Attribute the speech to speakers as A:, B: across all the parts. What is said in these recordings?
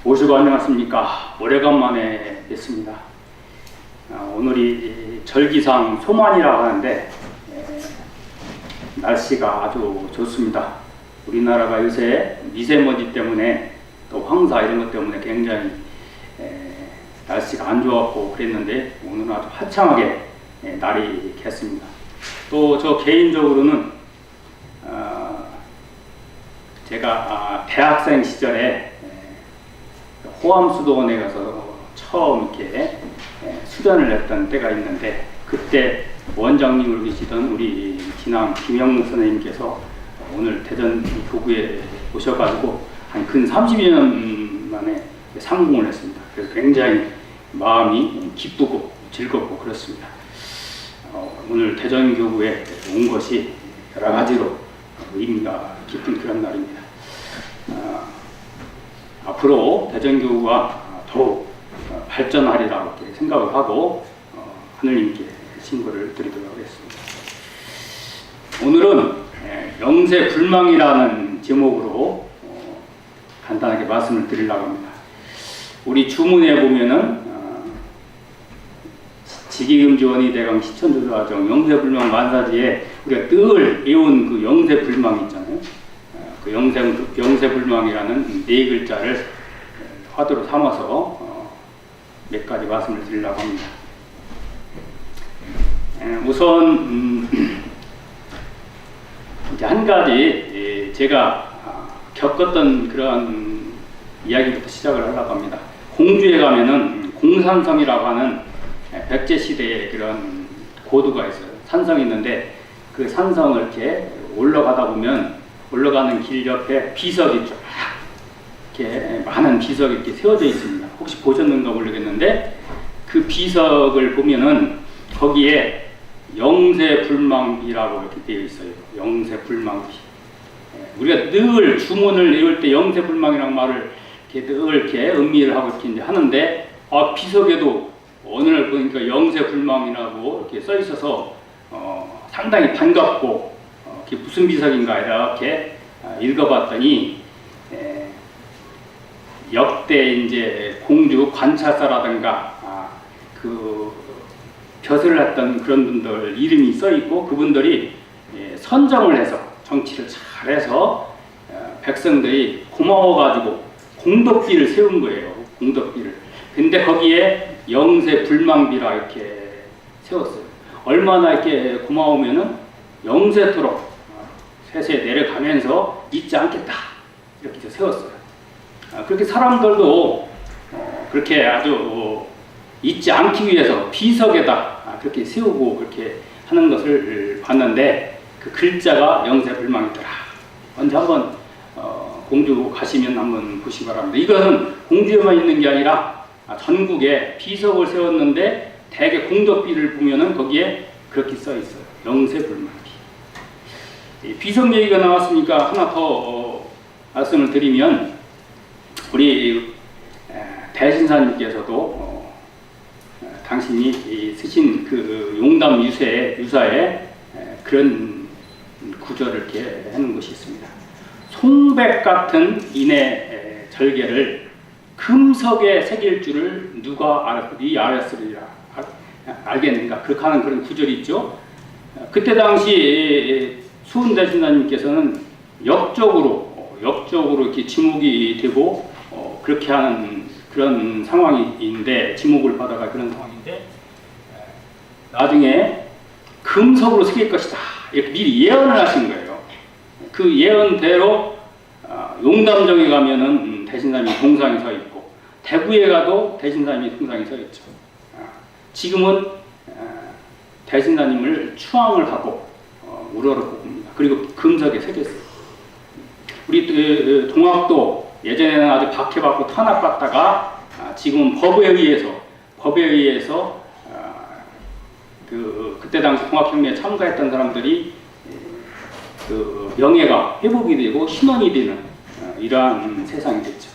A: 모시고 안녕하십니까. 오래간만에 뵙습니다. 오늘이 절기상 소만이라고 하는데 날씨가 아주 좋습니다. 우리나라가 요새 미세먼지 때문에 또 황사 이런 것 때문에 굉장히 날씨가 안 좋았고 그랬는데 오늘은 아주 화창하게 날이 겠습니다. 또 저 개인적으로는 제가 대학생 시절에 호암수도원에 가서 처음 이렇게 수련을 했던 때가 있는데, 그때 원장님을 계시던 우리 기남 김영무 선생님께서 오늘 대전 교구에 오셔가지고 한 근 30여 년 만에 상봉을 했습니다. 그래서 굉장히 마음이 기쁘고 즐겁고 그렇습니다. 오늘 대전 교구에 온 것이 여러 가지로 의미가 깊은 그런 날입니다. 앞으로 대전교구가 더욱 발전하리라고 생각을 하고 하느님께 신고를 드리도록 하겠습니다. 오늘은 영세불망이라는 제목으로 간단하게 말씀을 드리려고 합니다. 우리 주문에 보면은 지기금지원이 대강 시천조사정 영세불망 만사지에 우리가 늘 외운 그 영세불망 있잖아요. 그 영세불망이라는 네 글자를 화두로 삼아서 몇 가지 말씀을 드리려고 합니다. 우선 이제 한 가지 제가 겪었던 그런 이야기부터 시작을 하려고 합니다. 공주에 가면은 공산성이라고 하는 백제시대의 그런 고두가 있어요. 산성이 있는데 그 산성을 이렇게 올라가다 보면 올라가는 길 옆에 비석이 쫙 이렇게 많은 비석이 이렇게 세워져 있습니다. 혹시 보셨는가 모르겠는데 그 비석을 보면은 거기에 영세불망이라고 이렇게 되어 있어요. 영세불망. 우리가 늘 주문을 외울 때 영세불망이라는 말을 이렇게 늘 이렇게 음미를 하고 이렇게 이제 하는데 비석에도 어느 날 보니까 영세불망이라고 이렇게 써 있어서 상당히 반갑고 그게 무슨 비석인가 이렇게 읽어봤더니 역대 이제 공주 관찰사라든가 그 벼슬을 했던 그런 분들 이름이 써 있고 그분들이 선정을 해서 정치를 잘해서 백성들이 고마워가지고 공덕비를 세운 거예요. 공덕비를. 근데 거기에 영세불망비라 이렇게 세웠어요. 얼마나 이렇게 고마우면은 영세토록 세세 내려가면서 잊지 않겠다 이렇게 세웠어요. 그렇게 사람들도 그렇게 아주 잊지 않기 위해서 비석에다 그렇게 세우고 그렇게 하는 것을 봤는데 그 글자가 영세불망이더라. 언제 한번 공주 가시면 한번 보시기 바랍니다. 이것은 공주에만 있는 게 아니라 전국에 비석을 세웠는데 대개 공덕비를 보면은 거기에 그렇게 써 있어요. 영세불망비. 비석 얘기가 나왔으니까 하나 더 말씀을 드리면 우리 대신사님께서도 당신이 쓰신 그 용담 유사에 그런 구절을 이렇게 하는 것이 있습니다. 송백 같은 인의 절개를 금석에 새길 줄을 누가 알았으리라 알겠는가 그렇게 하는 그런 구절이 있죠. 그때 당시 수은 대신사님께서는 역적으로 이렇게 지목이 되고 그렇게 하는 그런 상황인데 지목을 받아가 그런 상황인데 나중에 금석으로 새길 것이다 이렇게 미리 예언을 하신 거예요. 그 예언대로 용담정에 가면은 대신사님이 동상이 서 있고 대구에 가도 대신사님이 동상이 서 있죠. 지금은 대신사님을 추앙을 하고 우러러봅니다. 그리고 금석에 새겼어요. 우리 동학도 예전에는 아주 박해받고 탄압받다가 지금은 법에 의해서 그때 당시 통합혁명에 참가했던 사람들이 그 명예가 회복이 되고 신원이 되는 이러한 세상이 됐죠.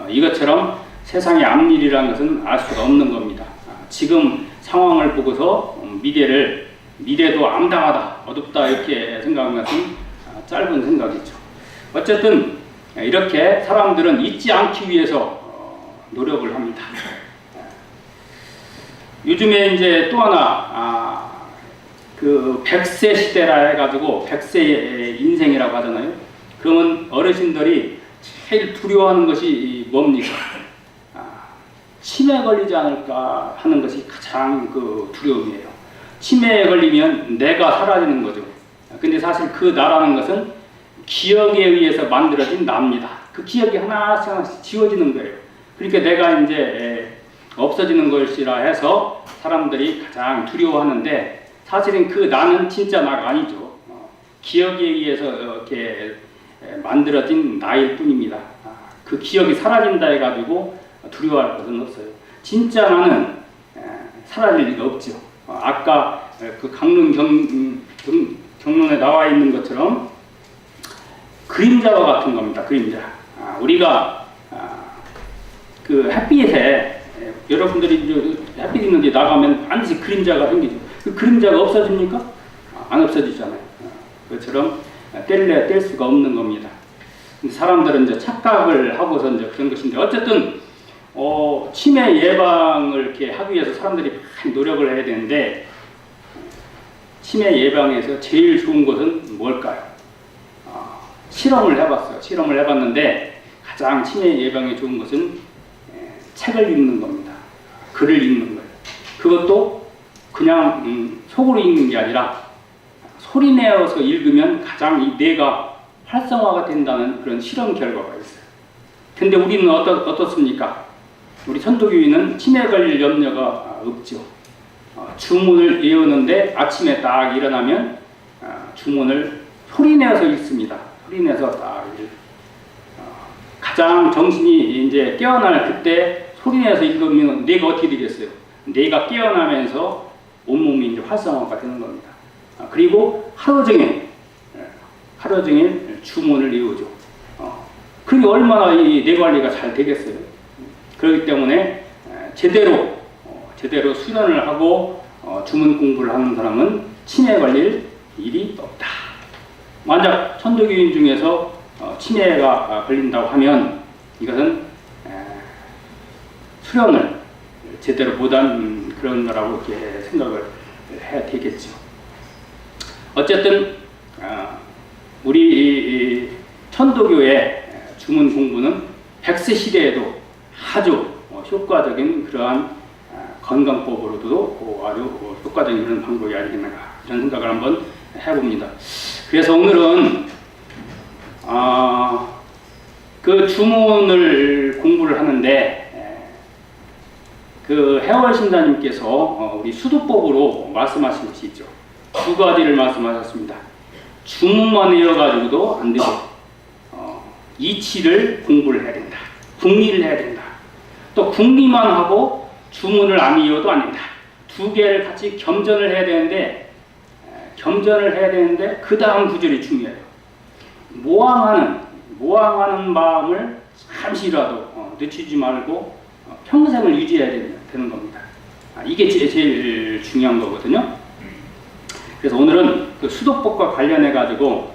A: 이것처럼 세상의 앞일이라는 것은 알 수가 없는 겁니다. 지금 상황을 보고서 미래도 암담하다, 어둡다 이렇게 생각하는 것은 짧은 생각이죠. 어쨌든 이렇게 사람들은 잊지 않기 위해서 노력을 합니다. 요즘에 이제 또 하나 그 100세 시대라 해가지고 100세의 인생이라고 하잖아요. 그러면 어르신들이 제일 두려워하는 것이 뭡니까? 치매에 걸리지 않을까 하는 것이 가장 그 두려움이에요. 치매에 걸리면 뇌가 사라지는 거죠. 근데 사실 그 뇌라는 것은 기억에 의해서 만들어진 납니다. 그 기억이 하나씩 하나씩 지워지는 거예요. 그러니까 내가 이제 없어지는 것이라 해서 사람들이 가장 두려워하는데, 사실은 그 나는 진짜 나가 아니죠. 기억에 의해서 이렇게 만들어진 나일 뿐입니다. 그 기억이 사라진다 해가지고 두려워할 것은 없어요. 진짜 나는 사라질 리가 없죠. 아까 그 강론 경론에 나와 있는 것처럼 그림자와 같은 겁니다. 그림자. 우리가 그 햇빛에 여러분들이 햇빛 있는 데 나가면 반드시 그림자가 생기죠. 그 그림자가 없어집니까? 안 없어지잖아요. 그것처럼 뗄래야 뗄 수가 없는 겁니다. 근데 사람들은 이제 착각을 하고서 이제 그런 것인데, 어쨌든 치매 예방을 이렇게 하기 위해서 사람들이 많이 노력을 해야 되는데, 치매 예방에서 제일 좋은 것은 뭘까요? 실험을 해봤어요. 실험을 해봤는데 가장 치매 예방에 좋은 것은 책을 읽는 겁니다. 글을 읽는 거예요. 그것도 그냥 속으로 읽는 게 아니라 소리내어서 읽으면 가장 이 뇌가 활성화가 된다는 그런 실험 결과가 있어요. 근데 우리는 어떻습니까? 우리 천도교인은 치매 걸릴 염려가 없죠. 주문을 외우는데 아침에 딱 일어나면 주문을 소리내어서 읽습니다. 소리내서 딱 가장 정신이 이제 깨어날 그때 소리내서 읽으면 뇌가 어떻게 되겠어요? 뇌가 깨어나면서 온몸이 이제 활성화가 되는 겁니다. 그리고 하루 종일 주문을 외우죠. 그게 얼마나 이 뇌 관리가 잘 되겠어요. 그렇기 때문에 제대로 수련을 하고 주문 공부를 하는 사람은 치매 걸릴 일이 없다. 만약 천도교인 중에서 치매가 걸린다고 하면 이것은 수련을 제대로 못한 그런 거라고 이렇게 생각을 해야 되겠죠. 어쨌든 우리 천도교의 주문 공부는 100세 시대에도 아주 효과적인 그러한 건강법으로도 아주 효과적인 그런 방법이 아니겠나, 이런 생각을 한번 해봅니다. 그래서 오늘은 그 주문을 공부를 하는데 그 해월 신사님께서 우리 수도법으로 말씀하신 것이 있죠. 두 가지를 말씀하셨습니다. 주문만 외워가지고도 안 되고 이치를 공부를 해야 된다. 궁리를 해야 된다. 또 궁리만 하고 주문을 안 외워도 안 된다. 두 개를 같이 겸전을 해야 되는데 그 다음 구절이 중요해요. 모항하는 마음을 잠시라도 늦추지 말고 평생을 유지해야 되는 겁니다. 이게 제일 중요한 거거든요. 그래서 오늘은 그 수도법과 관련해 가지고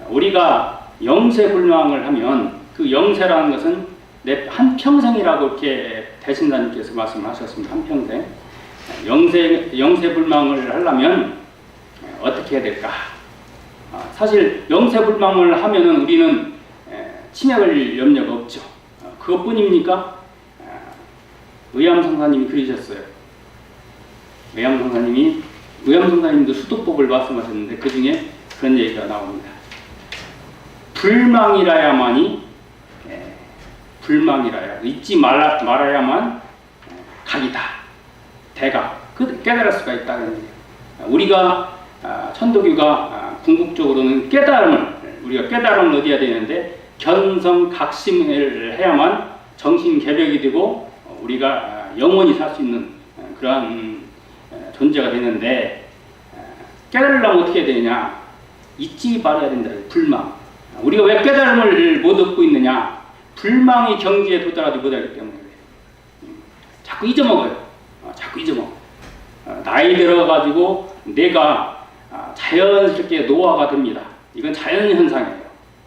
A: 우리가 영세불망을 하면, 그 영세라는 것은 내 한평생이라고 이렇게 대신사님께서 말씀하셨습니다. 한평생. 영세불망을 하려면 어떻게 해야 될까? 사실 영세불망을 하면은 우리는 치매 걸릴 염려가 없죠. 그것뿐입니까? 의암성사님이 그러셨어요. 의암성사님도 수도법을 말씀하셨는데 그 중에 그런 얘기가 나옵니다. 불망이라야 잊지 말아야만 각이다. 대각. 깨달을 수가 있다는 얘기예요. 우리가 천도교가 궁극적으로는 우리가 깨달음을 얻어야 되는데 견성각심을 해야만 정신개벽이 되고 우리가 영원히 살 수 있는 그러한 존재가 되는데, 깨달으려면 어떻게 해야 되느냐? 잊지 말아야 된다. 불망. 우리가 왜 깨달음을 못 얻고 있느냐? 불망이 경지에 도달하지 못하기 때문에 자꾸 잊어먹어요. 나이 들어가지고 내가 자연스럽게 노화가 됩니다. 이건 자연현상이에요.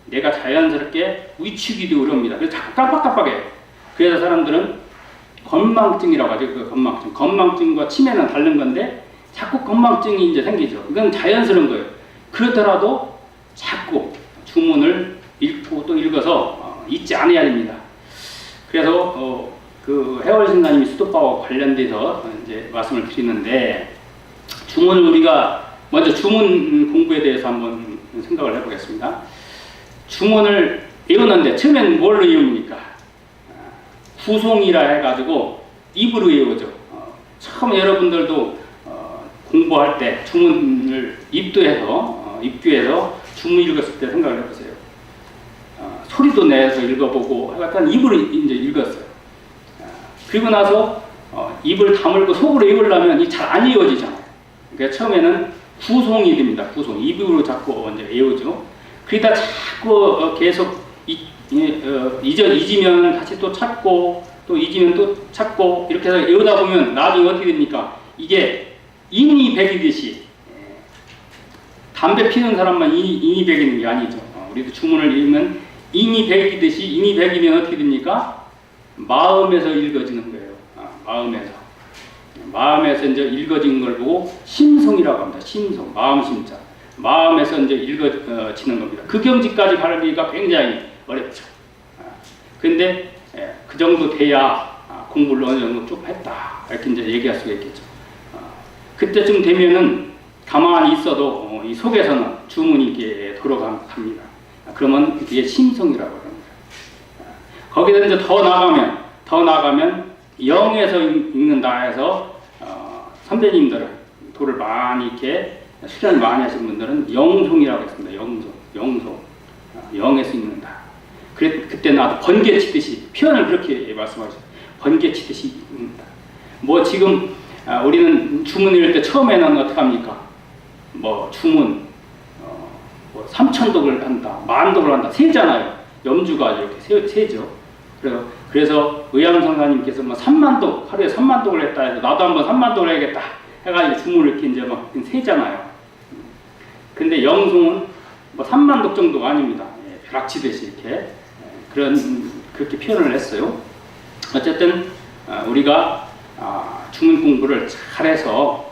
A: 내가 자연스럽게 위축이도 어렵니다. 그래서 자꾸 깜빡깜빡해요. 그래서 사람들은 건망증이라고 하죠. 그 건망증. 건망증과 치매는 다른 건데 자꾸 건망증이 이제 생기죠. 이건 자연스러운 거예요. 그렇더라도 자꾸 주문을 읽고 또 읽어서 잊지 않아야 됩니다. 그래서 그 해월 신사님이 수도파와 관련돼서 이제 말씀을 드리는데 주문을 우리가 먼저 주문 공부에 대해서 한번 생각을 해보겠습니다. 주문을 외우는데 처음엔 뭘로 외웁니까? 구송이라 해가지고 입으로 외우죠. 처음 여러분들도 공부할 때 주문을 입두해서 주문 읽었을 때 생각을 해보세요. 소리도 내서 읽어보고 약간 입으로 이제 읽었어요. 그리고 나서 입을 다물고 속으로 외우려면 이 잘 안 이어지잖아요. 그러니까 처음에는 구송이 됩니다. 구송. 입으로 자꾸 이제 외우죠. 그러다 자꾸 계속 잊으면 다시 또 찾고 또 잊으면 또 찾고 이렇게 해서 외우다 보면 나중에 어떻게 됩니까? 이게 인이백이듯이 담배 피는 사람만 인이백이는 게 아니죠. 우리도 주문을 읽으면 인이백이듯이 인이백이면 어떻게 됩니까? 마음에서 읽어지는 거예요. 마음에서 이제 읽어진 걸 보고 심성이라고 합니다. 심성, 마음 심자. 마음에서 이제 읽어지는 겁니다. 그 경지까지 가기가 굉장히 어렵죠. 근데 그 정도 돼야 공부를 어느 정도 쭉 했다. 이렇게 이제 얘기할 수가 있겠죠. 그때쯤 되면은 가만히 있어도 이 속에서는 주문이 이렇게 돌아갑니다. 그러면 이게 심성이라고 합니다. 거기서 이제 더 나가면 영에서 읽는다 해서 선배님들은 도를 많이 이렇게 수련을 많이 하신 분들은 영송이라고 했습니다. 영송. 영에서 읽는다. 그때 나도 번개 치듯이 표현을 그렇게 말씀하셨어요. 번개 치듯이 읽는다. 뭐 지금 우리는 주문 읽을 때 처음에는 어떻게 합니까? 뭐 주문 3,000독을 한다, 10,000독을 한다, 세잖아요. 염주가 이렇게 세죠. 그래서 의암성사님께서 뭐 3만독, 하루에 3만독을 했다 해서 나도 한번 3만독을 해야겠다 해가지고 주문을 이렇게 이제 막 세잖아요. 근데 영송은 뭐 3만독 정도가 아닙니다. 벼락치듯이 이렇게 그렇게 표현을 했어요. 어쨌든 우리가 주문 공부를 잘해서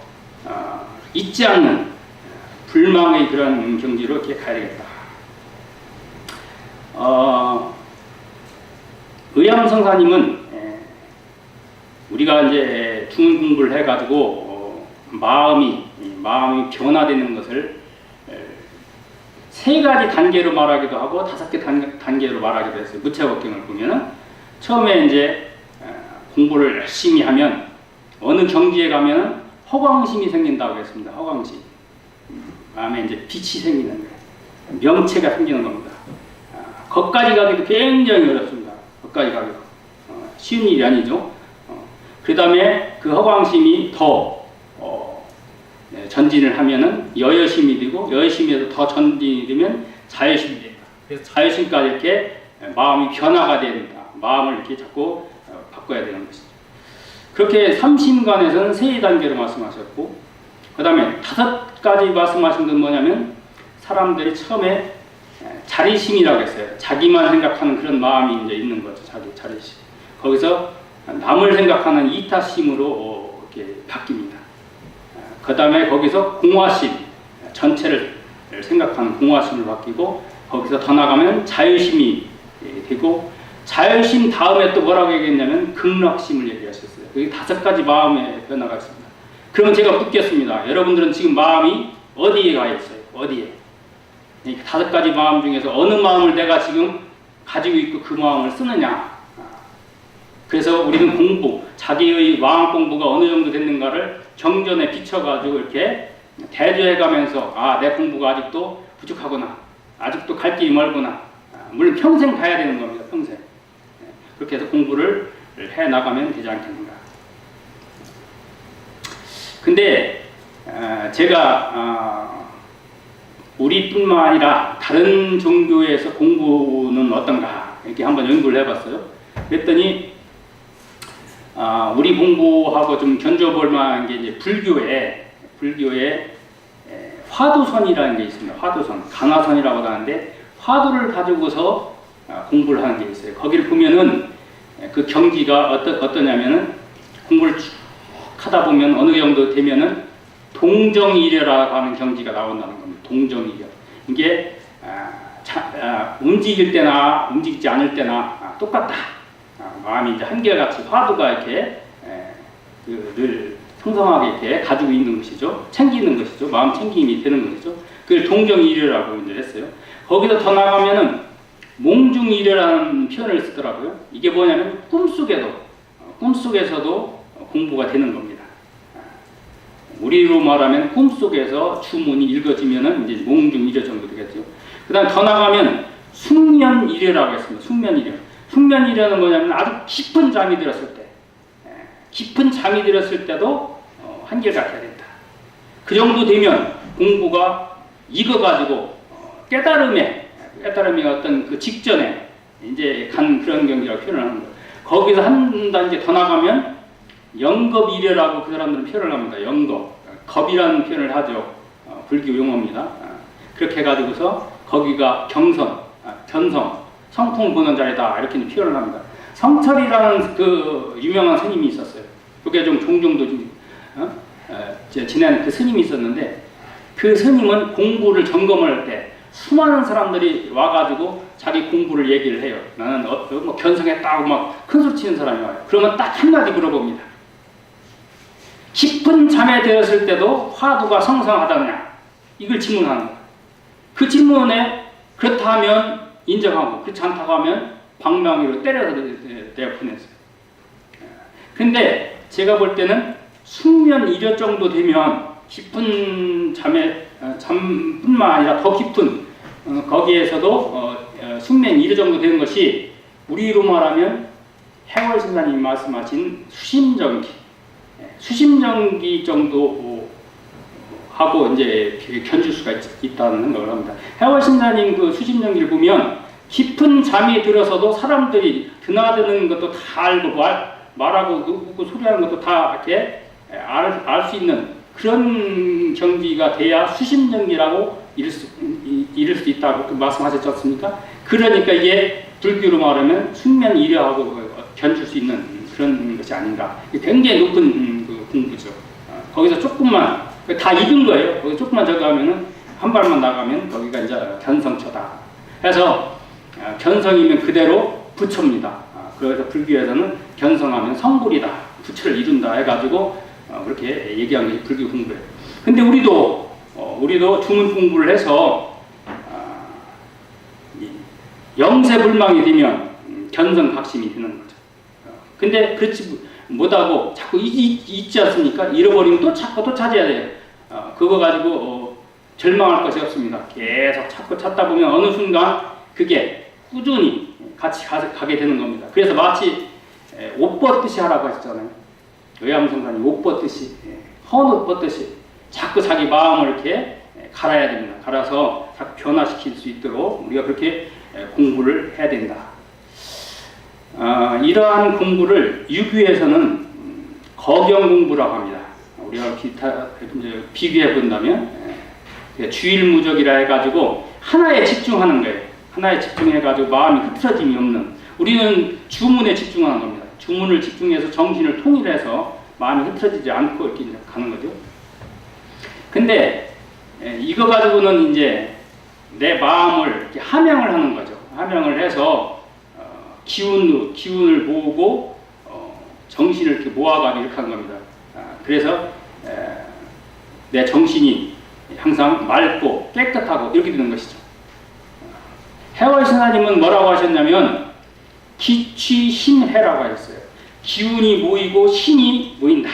A: 잊지 않는 불망의 그런 경지로 이렇게 가야 되겠다. 의암성사님은 우리가 이제 주문 공부를 해가지고 마음이 변화되는 것을 세 가지 단계로 말하기도 하고 5개 단계로 말하기도 했어요. 무채법경을 보면은 처음에 이제 공부를 열심히 하면 어느 경지에 가면은 허광심이 생긴다고 했습니다. 허광심. 마음에 이제 빛이 생기는 거예요. 명체가 생기는 겁니다. 거기까지 가기도 굉장히 어렵습니다. 거기까지 가기도 쉬운 일이 아니죠. 그 다음에 그 허광심이 더 전진을 하면은 여여심이 되고 여여심에서 더 전진이 되면 자여심이 됩니다. 그래서 자여심까지 이렇게 마음이 변화가 됩니다. 마음을 이렇게 자꾸 바꿔야 되는 것이죠. 그렇게 삼심관에서는 3단계로 말씀하셨고, 그 다음에 5가지 말씀하신 건 뭐냐면 사람들이 처음에 자리심이라고 했어요. 자기만 생각하는 그런 마음이 이제 있는 거죠. 자리심. 거기서 남을 생각하는 이타심으로 이렇게 바뀝니다. 그 다음에 거기서 공화심, 전체를 생각하는 공화심으로 바뀌고, 거기서 더 나가면 자유심이 되고, 자유심 다음에 또 뭐라고 얘기했냐면 극락심을 얘기하셨어요. 여기 5가지 마음의 변화가 있습니다. 그러면 제가 묻겠습니다. 여러분들은 지금 마음이 어디에 가 있어요? 어디에? 5가지 마음 중에서 어느 마음을 내가 지금 가지고 있고 그 마음을 쓰느냐? 그래서 우리는 공부, 자기의 마음 공부가 어느 정도 됐는가를 경전에 비춰가지고 이렇게 대조해가면서 내 공부가 아직도 부족하구나, 아직도 갈 길이 멀구나. 물론 평생 가야 되는 겁니다. 평생. 그렇게 해서 공부를 해나가면 되지 않겠는가. 근데 제가 우리뿐만 아니라 다른 종교에서 공부는 어떤가 이렇게 한번 연구를 해봤어요. 그랬더니 우리 공부하고 좀 견줘볼 만한 게 이제 불교에 화두선이라는 게 있습니다. 화두선, 간화선이라고 하는데 화두를 가지고서 공부를 하는 게 있어요. 거기를 보면은 그 경지가 어떠냐면은 공부를 쭉 하다 보면 어느 정도 되면은 동정이려라고 하는 경지가 나온다는 겁니다. 동정이려. 이게 움직일 때나 움직이지 않을 때나 똑같다. 마음이 이제 한결같이 화두가 이렇게 늘 성성하게 이렇게 가지고 있는 것이죠. 챙기는 것이죠. 마음 챙김이 되는 것이죠. 그걸 동정이려라고 이제 했어요. 거기서 더 나가면은 몽중이려라는 표현을 쓰더라고요. 이게 뭐냐면 꿈속에서도 공부가 되는 겁니다. 우리로 말하면 꿈속에서 주문이 읽어지면은 이제 몽중이려 정도 되겠죠. 그 다음 더 나가면 숙면이려라고 했습니다. 숙면이려. 숙면이려는 뭐냐면 아주 깊은 잠이 들었을 때, 깊은 잠이 들었을 때도 한결같아야 된다. 그 정도 되면 공부가 익어가지고 깨달음이 어떤 그 직전에 이제 간 그런 경지라고 표현을 하는 거예요. 거기서 한 단계 더 나가면 영겁이려라고 그 사람들은 표현을 합니다. 영겁. 겁이라는 표현을 하죠. 불교 용어입니다. 그렇게 해가지고서 거기가 견성, 성품 보는 자리다. 이렇게 표현을 합니다. 성철이라는 그 유명한 스님이 있었어요. 그게 좀 종종도 지낸 그 스님이 있었는데 그 스님은 공부를 점검을 할 때 수많은 사람들이 와가지고 자기 공부를 얘기를 해요. 나는 뭐 견성했다고 막 큰소리 치는 사람이 와요. 그러면 딱 한마디 물어봅니다. 깊은 잠에 들었을 때도 화두가 성성하다냐? 이걸 질문하는 거예요. 그 질문에 그렇다 하면 인정하고 그렇지 않다고 하면 방망이로 때려서 내가 보냈어요. 근데 제가 볼 때는 숙면 이려 정도 되면 깊은 잠뿐만 아니라 더 깊은 거기에서도 숙면 이려 정도 되는 것이 우리로 말하면 해월 신사님이 말씀하신 수심정기 정도 하고 이제 견줄 수가 있다는 걸 합니다. 해월 신사님 그 수심정기를 보면 깊은 잠이 들어서도 사람들이 드나드는 것도 다 알고 말하고 누구 소리하는 것도 다 이렇게 알 수 있는 그런 경지가 돼야 수심정기라고 이를 수 있다고 말씀하셨지 않습니까? 그러니까 이게 불교로 말하면 숙면 이려하고 견줄 수 있는 그런 것이 아닌가. 굉장히 높은 그 공부죠. 거기서 조금만 다 익은 거예요. 거기 조금만 저거 하면은 한 발만 나가면 거기가 이제 견성처다. 그래서 견성이면 그대로 부처입니다. 그래서 불교에서는 견성하면 성불이다, 부처를 이룬다 해가지고 그렇게 얘기한 게 불교 공부예요. 근데 우리도 주문 공부를 해서 영세불망이 되면 견성각심이 되는 거죠. 근데 그렇지 못하고 자꾸 잊지 않습니까? 잃어버리면 또 찾고 또 찾아야 돼요. 그거 가지고 절망할 것이 없습니다. 계속 찾고 찾다 보면 어느 순간 그게 꾸준히 같이 가게 되는 겁니다. 그래서 마치 옷 벗듯이 하라고 하셨잖아요. 의암성사님 옷 벗듯이, 헌옷 벗듯이 자꾸 자기 마음을 이렇게 갈아야 됩니다. 갈아서 자꾸 변화시킬 수 있도록 우리가 그렇게 공부를 해야 된다. 이러한 공부를 유교에서는 거경 공부라고 합니다. 우리가 비교해 본다면 주일무적이라 해가지고 하나에 집중하는 거예요. 하나에 집중해가지고 마음이 흐트러짐이 없는. 우리는 주문에 집중하는 겁니다. 주문을 집중해서 정신을 통일해서 마음이 흐트러지지 않고 이렇게 가는 거죠. 근데 이거 가지고는 이제 내 마음을 이렇게 함양을 하는 거죠. 함양을 해서 기운을 모으고 정신을 이렇게 모아가지고 이렇게 하는 겁니다. 그래서 내 정신이 항상 맑고 깨끗하고 이렇게 되는 것이죠. 해월 신사님은 뭐라고 하셨냐면 기취신해라고 하셨어요. 기운이 모이고 신이 모인다.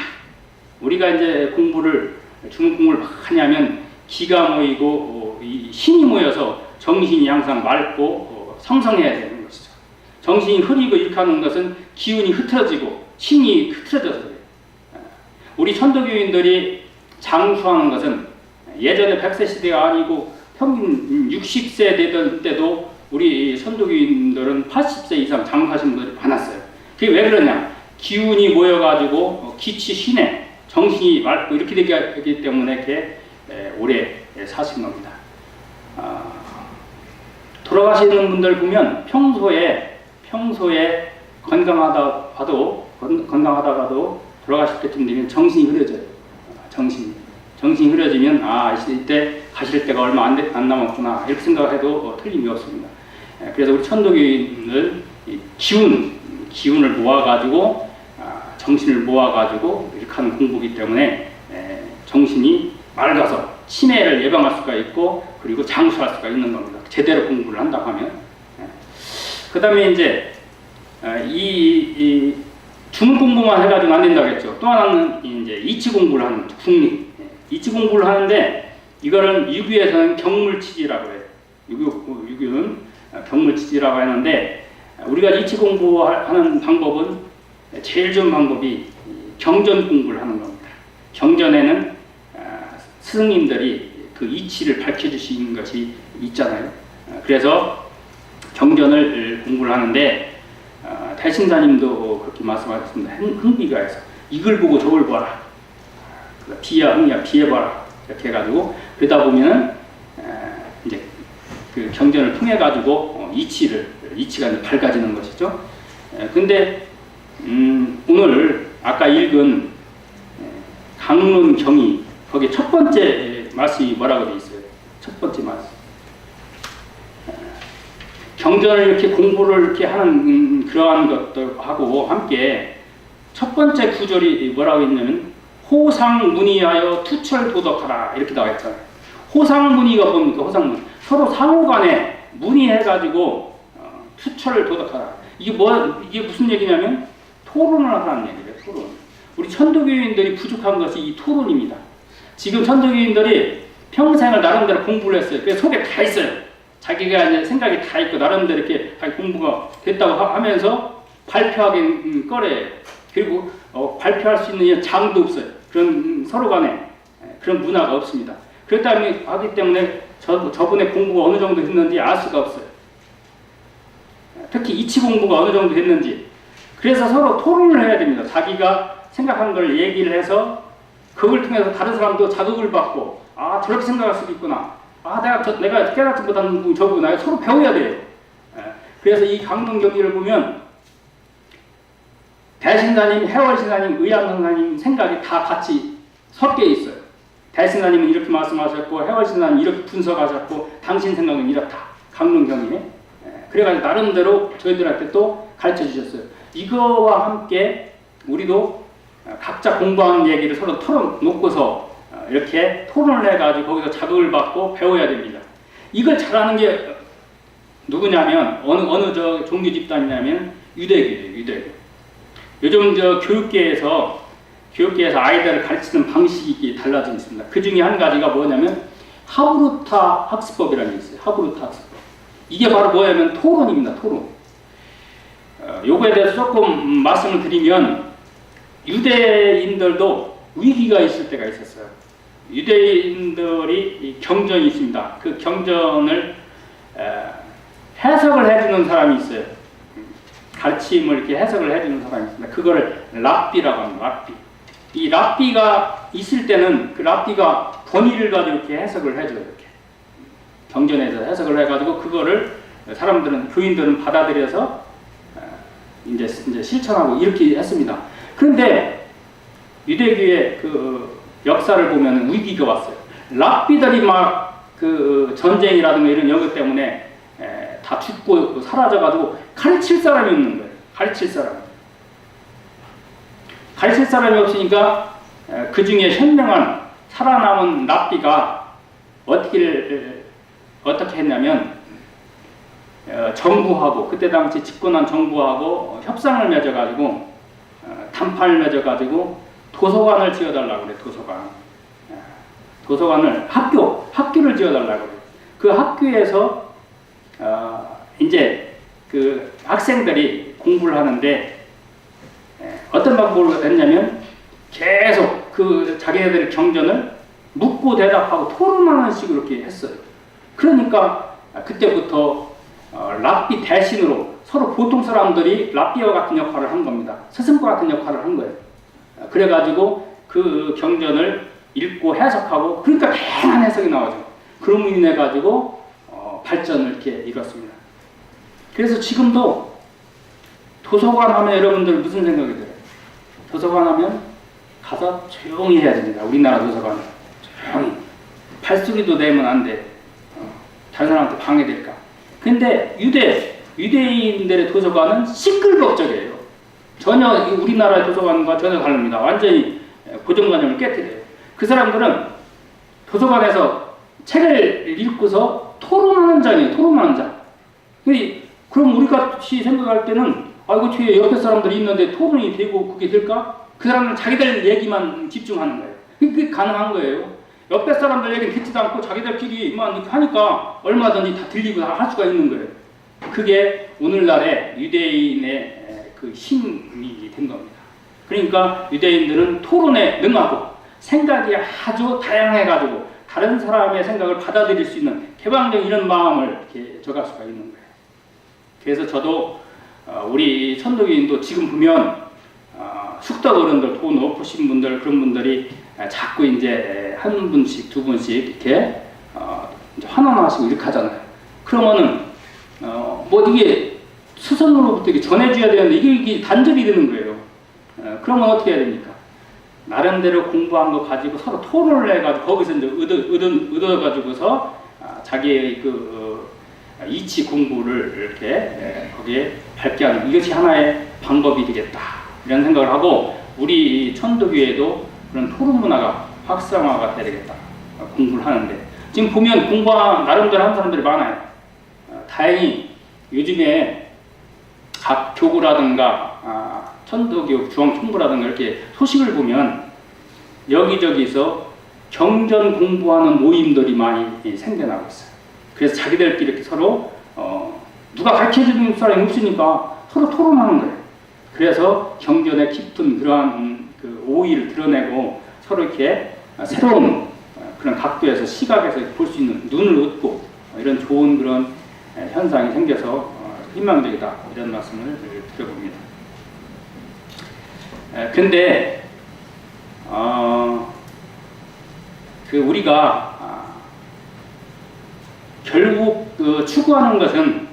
A: 우리가 이제 주문 공부를 많이 하면 기가 모이고 신이 모여서 정신이 항상 맑고 성성해야 되는 것이죠. 정신이 흐리고 이렇게 하는 것은 기운이 흐트러지고 신이 흐트러져서 그래요. 우리 천도교인들이 장수하는 것은 예전에 100세 시대가 아니고 평균 60세 되던 때도 우리 선도교인들은 80세 이상 장수하신 분들이 많았어요. 그게 왜 그러냐? 기운이 모여가지고 기취신해 정신이 맑고 이렇게 되기 때문에 이렇게 오래 사신 겁니다. 돌아가시는 분들 보면 평소에 건강하다가도 돌아가실 때쯤 되면 정신이 흐려져요. 정신이 흐려지면 이때 가실 때가 얼마 안 남았구나 이렇게 생각해도 틀림이 없습니다. 그래서 우리 천도교인들 기운을 모아가지고 정신을 모아가지고 이렇게 하는 공부이기 때문에 정신이 맑아서 치매를 예방할 수가 있고 그리고 장수할 수가 있는 겁니다. 제대로 공부를 한다고 하면. 그 다음에 이제 이 주문 공부만 해가지고 안 된다고 했죠. 또 하나는 이제 이치 공부를 하는 거죠. 국리. 이치 공부를 하는데 이거는 유교에서는 경물치지라고 해요. 유교는 경물치지라고 하는데 우리가 이치 공부하는 방법은 제일 좋은 방법이 경전 공부를 하는 겁니다. 경전에는 스승님들이 그 이치를 밝혀주시는 것이 있잖아요. 그래서 경전을 공부를 하는데 대신사님도 그렇게 말씀하셨습니다. 흥비가에서 이걸 보고 저걸 봐라. 비야 흥이야 비해 봐라. 이렇게 해가지고 그러다 보면은 이제 그 경전을 통해 가지고 이치가 이제 밝아지는 것이죠. 근데 오늘 아까 읽은 강론경이 거기 첫 번째 말씀이 뭐라고 되어 있어요? 첫 번째 말씀. 경전을 이렇게 공부를 이렇게 하는 그러한 것들하고 함께 첫 번째 구절이 뭐라고 했냐면 호상문의하여 투철도덕하라 이렇게 나와 있잖아요. 호상문의가 뭡니까? 호상문의. 서로 상호간에 문의해가지고 투철도덕하라. 이게 무슨 얘기냐면 토론을 하라는 얘기예요. 토론. 우리 천도교인들이 부족한 것이 이 토론입니다. 지금 천도교인들이 평생을 나름대로 공부를 했어요. 그래서 속에 다 있어요. 자기가 이제 생각이 다 있고 나름대로 이렇게 공부가 됐다고 하면서 발표하기는 꺼려요. 그리고 발표할 수 있는 장도 없어요. 그런 서로 간에 그런 문화가 없습니다. 하기 때문에 저분의 공부가 어느 정도 됐는지 알 수가 없어요. 특히 이치 공부가 어느 정도 됐는지. 그래서 서로 토론을 해야 됩니다. 자기가 생각한 걸 얘기를 해서 그걸 통해서 다른 사람도 자극을 받고 저렇게 생각할 수도 있구나. 내가 깨닫지 못한 부분 저구나. 서로 배워야 돼요. 그래서 이 강론경기를 보면 대신사님, 해월신사님, 의암선사님 생각이 다 같이 섞여 있어요. 대신사님은 이렇게 말씀하셨고 해월신사님 이렇게 분석하셨고 당신 생각은 이렇다. 강론경이에. 그래가지고 나름대로 저희들한테 또 가르쳐 주셨어요. 이거와 함께 우리도 각자 공부하는 얘기를 서로 털어놓고서 이렇게 토론을 해가지고 거기서 자극을 받고 배워야 됩니다. 이걸 잘하는 게 누구냐면 어느 종교 집단이냐면 유대교예요. 유대교. 요즘 교육계에서 아이들을 가르치는 방식이 달라지고 있습니다. 그 중에 한 가지가 뭐냐면 하브루타 학습법이라는 게 있어요. 하브루타 학습법. 이게 바로 뭐냐면 토론입니다. 토론. 요거에 대해서 조금 말씀을 드리면 유대인들도 위기가 있을 때가 있었어요. 유대인들이 경전이 있습니다. 그 경전을 해석을 해주는 사람이 있어요. 가르침을 이렇게 해석을 해주는 사람이 있습니다. 그거를 랍비라고 합니다. 랍비. 이 랍비가 있을 때는 그 랍비가 권위를 가지고 이렇게 해석을 해줘요. 이렇게 경전에서 해석을 해가지고 그거를 교인들은 받아들여서 이제 실천하고 이렇게 했습니다. 그런데 유대교의 그 역사를 보면 위기가 왔어요. 랍비들이 막 그 전쟁이라든가 이런 영역 때문에 다 죽고 사라져가지고 가르칠 사람이 없는 거예요. 가르칠 사람이 없으니까 그 중에 현명한 살아남은 랍비가 어떻게 했냐면 정부하고 그때 당시 집권한 정부하고 협상을 맺어가지고 담판을 맺어가지고 도서관을 지어달라고 그래. 도서관을 학교를 지어달라고 그래. 그 학교에서 이제 그 학생들이 공부를 하는데 어떤 방법을 했냐면 계속 그 자기네들의 경전을 묻고 대답하고 토론하는 식으로 이렇게 했어요. 그러니까 그때부터 랍비 대신으로 서로 보통 사람들이 랍비와 같은 역할을 한 겁니다. 스승과 같은 역할을 한 거예요. 그래가지고 그 경전을 읽고 해석하고 그러니까 다양한 해석이 나오죠. 그런 인해 가지고 발전을 이렇게 이뤘습니다. 그래서 지금도 도서관 하면 여러분들 무슨 생각이 들어요? 도서관 하면 가서 조용히 해야 됩니다. 우리나라 도서관은 조용히. 발소리도 내면 안 돼. 다른 사람한테 방해될까. 근데 유대인들의 도서관은 시끌벅적이에요. 전혀 우리나라의 도서관과 전혀 다릅니다. 완전히 고정관념을 깨뜨려요. 그 사람들은 도서관에서 책을 읽고서 토론하는 장이에요. 토론하는 장. 그럼 우리 같이 생각할 때는 이거 뒤에 옆에 사람들이 있는데 토론이 되고 그게 될까? 그 사람은 자기들 얘기만 집중하는 거예요. 그게 가능한 거예요. 옆에 사람들 얘기는 듣지도 않고 자기들끼리만 이렇게 하니까 얼마든지 다 들리고 다 할 수가 있는 거예요. 그게 오늘날의 유대인의 그 힘이 된 겁니다. 그러니까 유대인들은 토론에 능하고 생각이 아주 다양해가지고 다른 사람의 생각을 받아들일 수 있는 개방적인 이런 마음을 이렇게 적할 수가 있는 거예요. 그래서 저도 우리 천도교인도 지금 보면 숙덕 어른들, 돈 높으신 분들, 그런 분들이 자꾸 이제 한 분씩, 두 분씩 이렇게 이제 환원하시고 이렇게 하잖아요. 그러면은 뭐 이게 수선으로부터 이게 전해줘야 되는데 이게 단절이 되는 거예요. 그러면 어떻게 해야 됩니까? 나름대로 공부한 거 가지고 서로 토론을 해가지고 거기서 이제 얻어가지고서 자기의 그 이치 공부를 이렇게 거기에 밝게 하는 이것이 하나의 방법이 되겠다 이런 생각을 하고 우리 천도교회도 그런 토론 문화가 활성화가 돼야 되겠다 공부를 하는데 지금 보면 공부한 나름대로 하는 사람들이 많아요. 다행히 요즘에 각 교구라든가 천도교 중앙총부라든가 이렇게 소식을 보면 여기저기서 경전 공부하는 모임들이 많이 생겨나고 있어요. 그래서 자기들끼리 이렇게 서로 누가 가르쳐주는 사람이 없으니까 서로 토론하는 거예요. 그래서 경전의 깊은 그러한 그 오의를 드러내고 서로 이렇게 새로운 그런 각도에서 시각에서 볼 수 있는 눈을 얻고 이런 좋은 그런 현상이 생겨서 희망적이다 이런 말씀을 드려봅니다. 근데 그 우리가 결국 추구하는 것은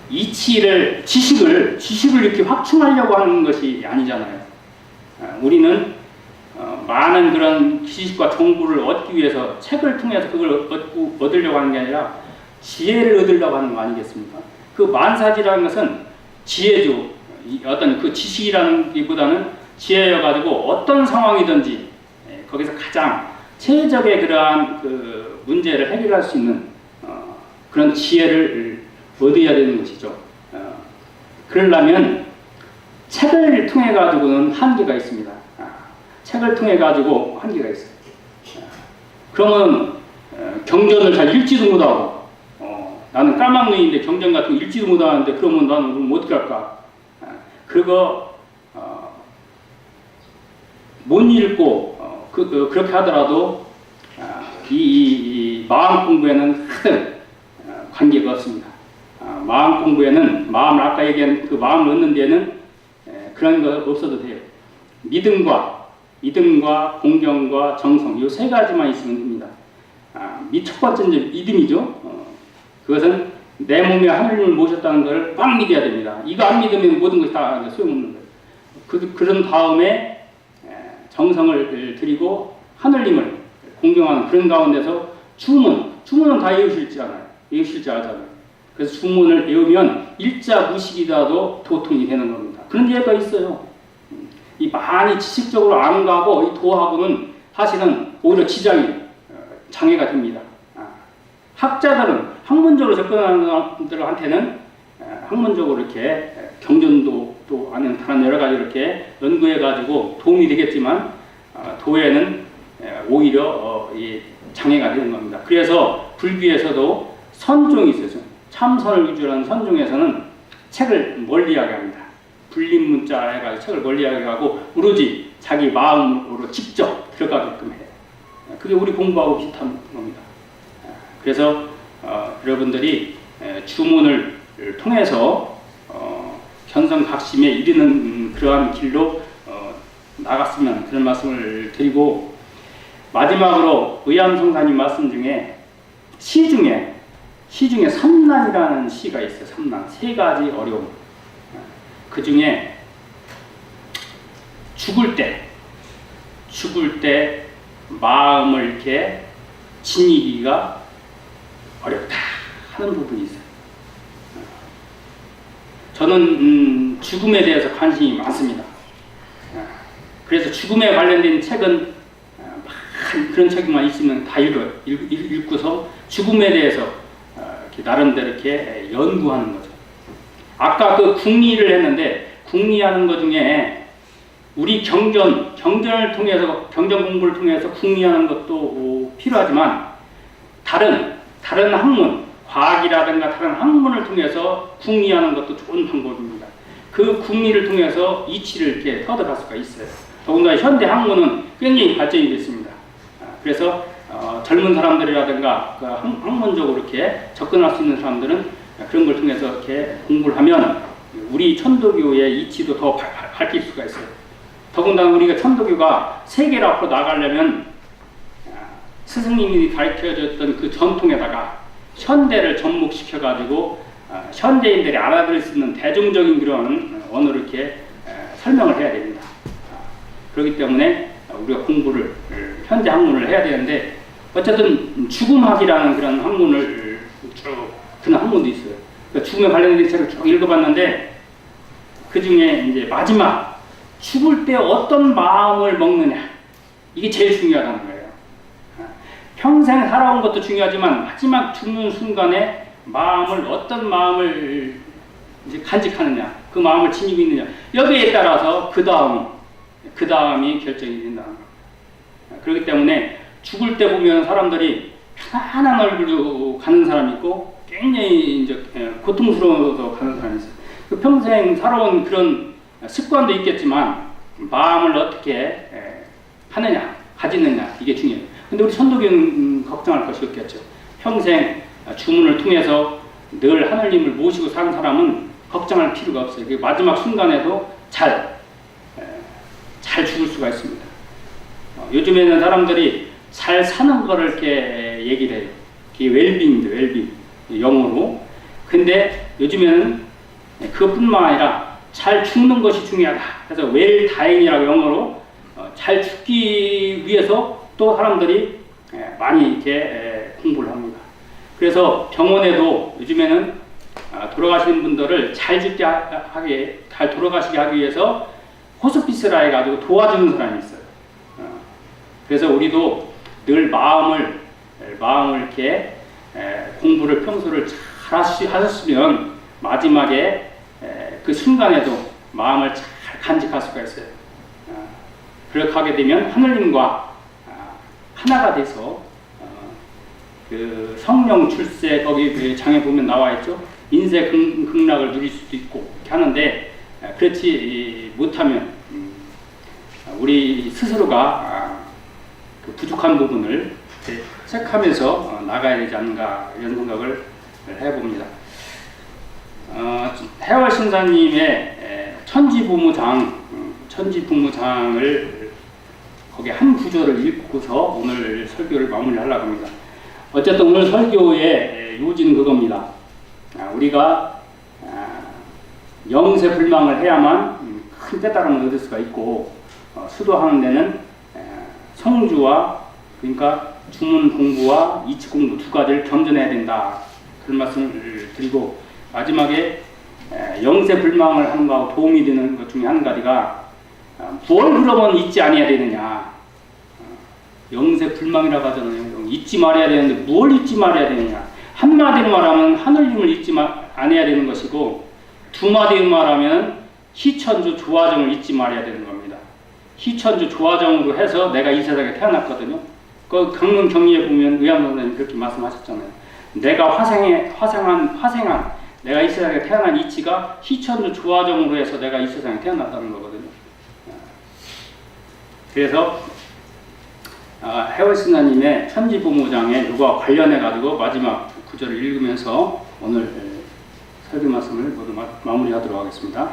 A: 이치를 지식을 이렇게 확충하려고 하는 것이 아니잖아요. 우리는 많은 그런 지식과 정보를 얻기 위해서 책을 통해서 그걸 얻으려고 하는 게 아니라 지혜를 얻으려고 하는 거 아니겠습니까? 그 만사지라는 것은 지혜죠. 어떤 그 지식이라는 것보다는 지혜여가지고 어떤 상황이든지 거기서 가장 최적의 그러한 그 문제를 해결할 수 있는 그런 지혜를 얻어야 되는 것이죠. 그러려면 책을 통해 가지고는 한계가 있습니다. 책을 통해 가지고 한계가 있어요. 그러면 경전을 잘 읽지도 못하고 나는 까막눈인데 경전 같은 거 읽지도 못하는데 그러면 나는 그럼 어떻게 할까? 그거 못 읽고 그렇게 하더라도 이 마음 공부에는 큰 관계가 없습니다. 마음 공부에는 마음을 아까 얘기한 그 마음을 얻는 데에는 그런 거 없어도 돼요. 믿음과 공경과 정성 이 세 가지만 있으면 됩니다. 첫 번째는 이제 믿음이죠. 그것은 내 몸에 하느님을 모셨다는 걸 꽉 믿어야 됩니다. 이거 안 믿으면 모든 것이 다 소용없는 거예요. 그런 다음에 정성을 드리고 하느님을 공경하는 그런 가운데서 주문은 다 외우실지 알잖아요. 그래서 주문을 외우면 일자 무식이라도 도통이 되는 겁니다. 그런 예가 있어요. 이 많이 지식적으로 안 가고 이 도하고는 사실은 오히려 장애가 됩니다. 학자들은 학문적으로 접근하는 사람들한테는 학문적으로 이렇게 경전도 또 아니면 다른 여러 가지 이렇게 연구해 가지고 도움이 되겠지만 도에는 오히려 장애가 되는 겁니다. 그래서 불교에서도 선종이 있어요. 참선을 위주로 하는 선종에서는 책을 멀리하게 합니다. 불림문자 해가지고 책을 멀리하게 하고 오로지 자기 마음으로 직접 들어가게끔 해요. 그게 우리 공부하고 비슷한 겁니다. 그래서 여러분들이 주문을 통해서 견성각심에 이르는 그러한 길로 나갔으면 그런 말씀을 드리고 마지막으로 의암성사님 말씀 중에 시 중에 삼난이라는 시가 있어요. 삼난. 세 가지 어려움. 그 중에 죽을 때 마음을 이렇게 지니기가 어렵다 하는 부분이 있어요. 저는 죽음에 대해서 관심이 많습니다. 그래서 죽음에 관련된 책은 그런 책만 있으면 다 읽고서 죽음에 대해서 이렇게 나름대로 이렇게 연구하는 거죠. 아까 그 궁리를 했는데 궁리하는 것 중에 우리 경전을 통해서 경전 공부를 통해서 궁리하는 것도 필요하지만 다른 학문, 과학이라든가 다른 학문을 통해서 궁리하는 것도 좋은 방법입니다. 그 궁리를 통해서 이치를 이렇게 터득할 수가 있어요. 더군다나 현대 학문은 굉장히 발전이 됐습니다. 그래서 젊은 사람들이라든가 학문적으로 이렇게 접근할 수 있는 사람들은 그런 걸 통해서 이렇게 공부를 하면 우리 천도교의 이치도 더 밝힐 수가 있어요. 더군다나 우리가 천도교가 세계로 앞으로 나가려면 스승님이 가르쳐줬던 그 전통에다가 현대를 접목시켜가지고 현대인들이 알아들을 수 있는 대중적인 그런 언어를 이렇게 설명을 해야 됩니다. 그렇기 때문에 우리가 공부를 현대 학문을 해야 되는데 어쨌든 죽음학이라는 그런 학문을 쭉 그런 학문도 있어요. 그러니까 죽음에 관련된 책을 쭉 읽어봤는데 그 중에 이제 마지막 죽을 때 어떤 마음을 먹느냐 이게 제일 중요하다는 거예요. 평생 살아온 것도 중요하지만 마지막 죽는 순간에 어떤 마음을 이제 간직하느냐, 그 마음을 지니고 있느냐 여기에 따라서 그 다음이 결정이 된다는 거예요. 그렇기 때문에 죽을 때 보면 사람들이 편안한 얼굴로 가는 사람이 있고 굉장히 이제 고통스러워서 가는 사람이 있어요. 그 평생 살아온 그런 습관도 있겠지만 마음을 어떻게 하느냐, 가지느냐 이게 중요해요. 근데 우리 천도교는 걱정할 것이 없겠죠. 평생 주문을 통해서 늘 하느님을 모시고 사는 사람은 걱정할 필요가 없어요. 마지막 순간에도 잘 죽을 수가 있습니다. 요즘에는 사람들이 잘 사는 거를 이렇게 얘기를 해요. 그게 웰빙입니다. 웰빙 영어로. 근데 요즘에는 그것뿐만 아니라 잘 죽는 것이 중요하다. 그래서 웰다잉이라고 영어로 잘 죽기 위해서 또 사람들이 많이 이렇게 공부를 합니다. 그래서 병원에도 요즘에는 돌아가시는 분들을 잘 돌아가시게 하기 위해서 호스피스라 해가지고 도와주는 사람이 있어요. 그래서 우리도 늘 마음을 이렇게 공부를 평소를 잘 하셨으면 마지막에 그 순간에도 마음을 잘 간직할 수가 있어요. 그렇게 하게 되면 하느님과 하나가 돼서 그 성령 출세 거기 그 장에 보면 나와 있죠. 인세 극락을 누릴 수도 있고 이렇게 하는데 그렇지 못하면 우리 스스로가 그 부족한 부분을 체크하면서 나가야 되지 않는가 이런 생각을 해봅니다. 해월 신사님의 천지부무장을 거기 한 구절을 읽고서 오늘 설교를 마무리하려고 합니다. 어쨌든 오늘 설교의 요지는 그겁니다. 우리가 영세불망을 해야만 큰 깨달음을 얻을 수가 있고 수도하는 데는 성주와 그러니까 주문 공부와 이치 공부 두 가지를 겸전해야 된다. 그런 말씀을 드리고 마지막에 영세불망을 하는 거하고 도움이 되는 것 중에 한 가지가 뭘 그러면 잊지 아니해야 되느냐. 영세불망이라고 하잖아요. 잊지 말아야 되는데 뭘 잊지 말아야 되느냐. 한마디로 말하면 하늘님을 잊지 않아야 되는 것이고 두 마디로 말하면 희천주 조화정을 잊지 말아야 되는 겁니다. 희천주 조화정으로 해서 내가 이 세상에 태어났거든요. 그 강릉 경리에 보면 의암 선생님 그렇게 말씀하셨잖아요. 내가 화생한 내가 이 세상에 태어난 이치가 희천주 조화정으로 해서 내가 이 세상에 태어났다는 거거든요. 그래서 해월신사님의 천지부무장에 이거와 관련해 가지고 마지막 구절을 읽으면서 오늘 설교 말씀을 모두 마무리하도록 하겠습니다.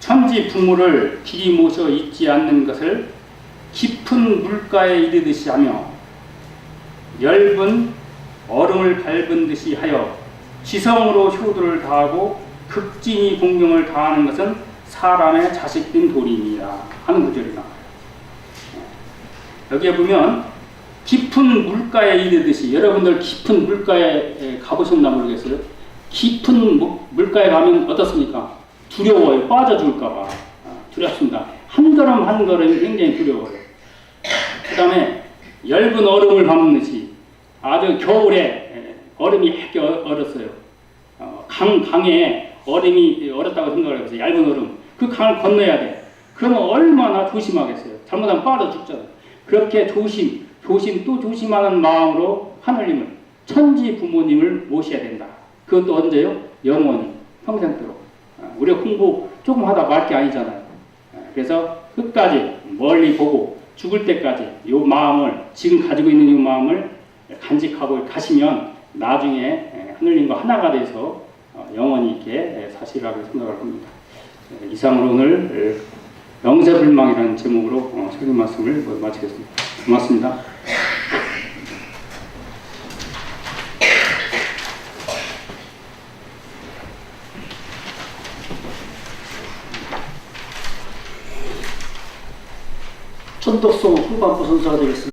A: 천지부무를 길이 모셔 잊지 않는 것을 깊은 물가에 이르듯이 하며 엷은 얼음을 밟은 듯이 하여 지성으로 효도를 다하고 극진히 공경을 다하는 것은 사람의 자식된 도리입니다 하는 구절이 나와요. 여기에 보면 깊은 물가에 이르듯이, 여러분들 깊은 물가에 가보셨나 모르겠어요. 깊은 물가에 가면 어떻습니까? 두려워요. 빠져줄까봐 두렵습니다. 한 걸음 한 걸음이 굉장히 두려워요. 그 다음에 얇은 얼음을 밟듯이, 아주 겨울에 얼음이 핵 얼었어요. 강에 얼음이 얼었다고 생각을 해보세요. 얇은 얼음. 그 강을 건너야 돼. 그러면 얼마나 조심하겠어요. 잘못하면 빠져 죽잖아요. 그렇게 조심 또 조심하는 마음으로 하느님을, 천지 부모님을 모셔야 된다. 그것도 언제요? 영원히, 평생도록. 우리가 공부 조금 하다 말 게 아니잖아요. 그래서 끝까지 멀리 보고 죽을 때까지 이 마음을, 지금 가지고 있는 이 마음을 간직하고 가시면 나중에 하느님과 하나가 돼서 영원히 있게 사시라고 생각을 합니다. 이상으로 오늘 명세불망이라는 제목으로 설교 말씀을 마치겠습니다. 고맙습니다.
B: 천덕송 후반부 순서가 되겠습니다.